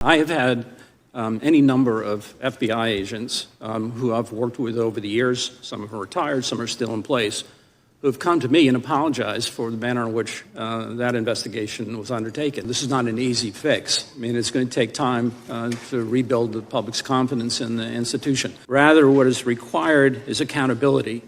I have had any number of FBI agents who I've worked with over the years, some of them are retired, some are still in place, who have come to me and apologized for the manner in which that investigation was undertaken. This is not an easy fix. I mean, it's going to take time to rebuild the public's confidence in the institution. Rather, what is required is accountability.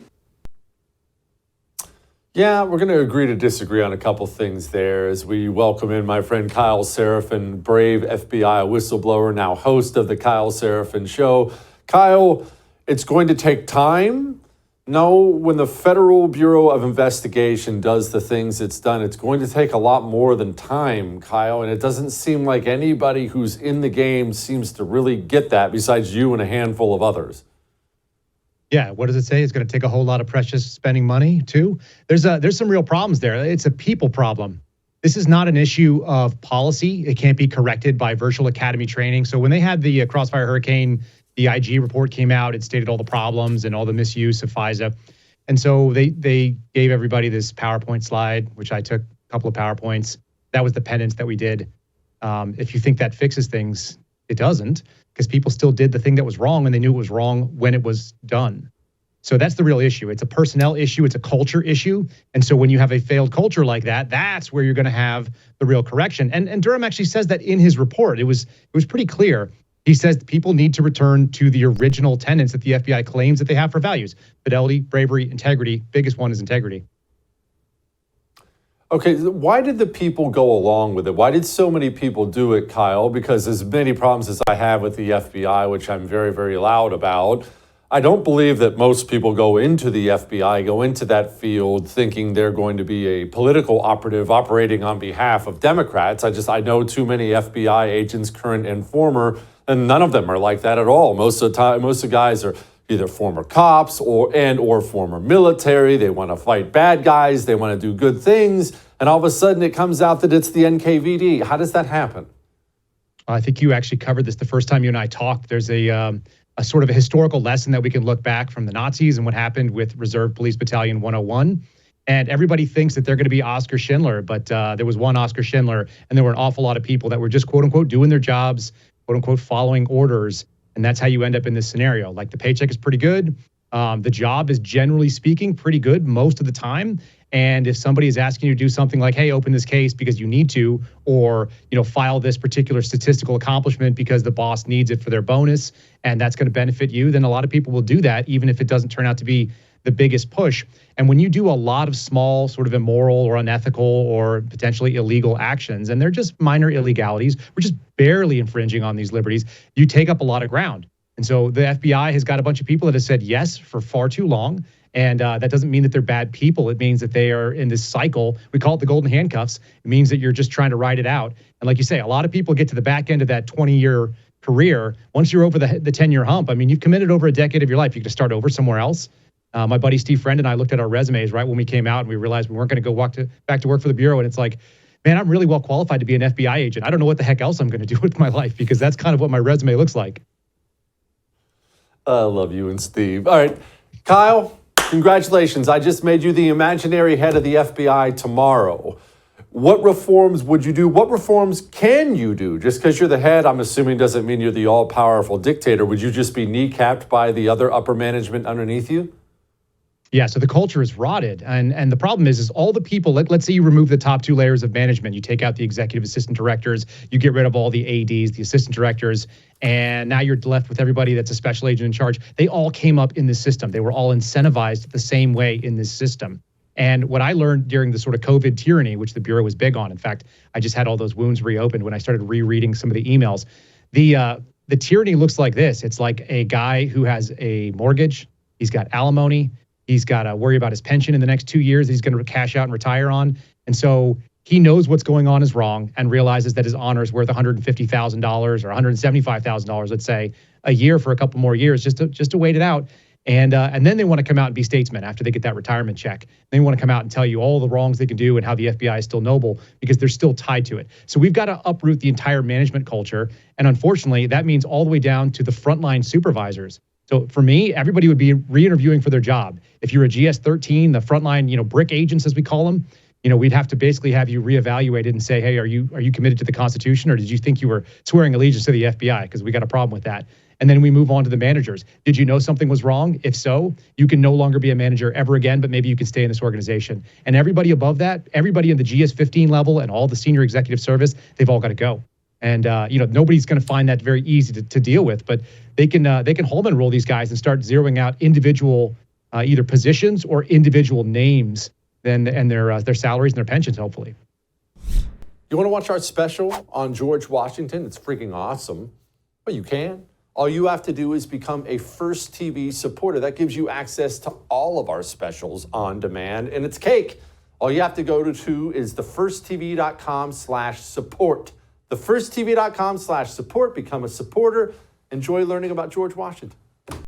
Yeah, we're going to agree to disagree on a couple things there as we welcome in my friend Kyle Seraphin, brave FBI whistleblower, now host of the Kyle Seraphin Show. Kyle, it's going to take time. No, when the Federal Bureau of Investigation does the things it's done, it's going to take a lot more than time, Kyle. And it doesn't seem like anybody who's in the game seems to really get that besides you and a handful of others. Yeah, what does it say? It's going to take a whole lot of precious spending money, too. There's some real problems there. It's a people problem. This is not an issue of policy. It can't be corrected by virtual academy training. So when they had the Crossfire Hurricane, the IG report came out, it stated all the problems and all the misuse of FISA. And so they gave everybody this PowerPoint slide, which I took a couple of PowerPoints. That was the penance that we did. If you think that fixes things, it doesn't, because people still did the thing that was wrong and they knew it was wrong when it was done. So that's the real issue. It's a personnel issue. It's a culture issue. And so when you have a failed culture like that, that's where you're going to have the real correction. And Durham actually says that in his report. It was pretty clear. He says people need to return to the original tenets that the FBI claims that they have for values: fidelity, bravery, integrity. Biggest one is integrity. Okay, why did the people go along with it? Why did so many people do it, Kyle? Because as many problems as I have with the FBI, which I'm very, very loud about, I don't believe that most people go into the FBI, go into that field thinking they're going to be a political operative operating on behalf of Democrats. I know too many FBI agents, current and former, and none of them are like that at all. Most of the guys are either former cops or former military. They want to fight bad guys. They want to do good things. And all of a sudden it comes out that it's the NKVD. How does that happen? I think you actually covered this the first time you and I talked. There's a sort of a historical lesson that we can look back from the Nazis and what happened with Reserve Police Battalion 101. And everybody thinks that they're going to be Oscar Schindler, but there was one Oscar Schindler, and there were an awful lot of people that were just, quote unquote, doing their jobs, quote unquote, following orders. And that's how you end up in this scenario. Like, the paycheck is pretty good. The job is, generally speaking, pretty good most of the time. And if somebody is asking you to do something like, hey, open this case because you need to, or, file this particular statistical accomplishment because the boss needs it for their bonus, and that's going to benefit you, then a lot of people will do that, even if it doesn't turn out to be the biggest push. And when you do a lot of small, sort of immoral or unethical or potentially illegal actions, and they're just minor illegalities, we're just barely infringing on these liberties, you take up a lot of ground. And so the FBI has got a bunch of people that have said yes for far too long. And that doesn't mean that they're bad people. It means that they are in this cycle. We call it the golden handcuffs. It means that you're just trying to ride it out. And like you say, a lot of people get to the back end of that 20-year career. Once you're over the 10-year hump, I mean, you've committed over a decade of your life. You can start over somewhere else. My buddy Steve Friend and I looked at our resumes right when we came out, and we realized we weren't going to go back to work for the Bureau. And it's like, man, I'm really well qualified to be an FBI agent. I don't know what the heck else I'm going to do with my life, because that's kind of what my resume looks like. I love you and Steve. All right, Kyle, congratulations. I just made you the imaginary head of the FBI tomorrow. What reforms would you do? What reforms can you do? Just because you're the head, I'm assuming, doesn't mean you're the all-powerful dictator. Would you just be kneecapped by the other upper management underneath you? Yeah, so the culture is rotted. And the problem is all the people, let's say you remove the top two layers of management, you take out the executive assistant directors, you get rid of all the ADs, the assistant directors, and now you're left with everybody that's a special agent in charge. They all came up in this system. They were all incentivized the same way in this system. And what I learned during the sort of COVID tyranny, which the Bureau was big on, in fact, I just had all those wounds reopened when I started rereading some of the emails. The tyranny looks like this. It's like a guy who has a mortgage, he's got alimony, he's got to worry about his pension in the next 2 years he's going to cash out and retire on. And so he knows what's going on is wrong and realizes that his honor is worth $150,000 or $175,000, let's say, a year for a couple more years just to wait it out. And then they want to come out and be statesmen after they get that retirement check. They want to come out and tell you all the wrongs they can do and how the FBI is still noble because they're still tied to it. So we've got to uproot the entire management culture. And unfortunately, that means all the way down to the frontline supervisors. So for me, everybody would be re-interviewing for their job. If you're a GS-13, the frontline, brick agents, as we call them, we'd have to basically have you reevaluated and say, hey, are you committed to the Constitution, or did you think you were swearing allegiance to the FBI? Because we got a problem with that. And then we move on to the managers. Did you know something was wrong? If so, you can no longer be a manager ever again, but maybe you can stay in this organization. And everybody above that, everybody in the GS-15 level and all the senior executive service, they've all got to go. And nobody's going to find that very easy to deal with, but they can Holman rule these guys and start zeroing out individual either positions or individual names and their salaries and their pensions, hopefully. You want to watch our special on George Washington? It's freaking awesome. Well, you can. All you have to do is become a First TV supporter. That gives you access to all of our specials on demand, and it's cake. All you have to go to is thefirsttv.com/support. Thefirsttv.com/support. Become a supporter. Enjoy learning about George Washington.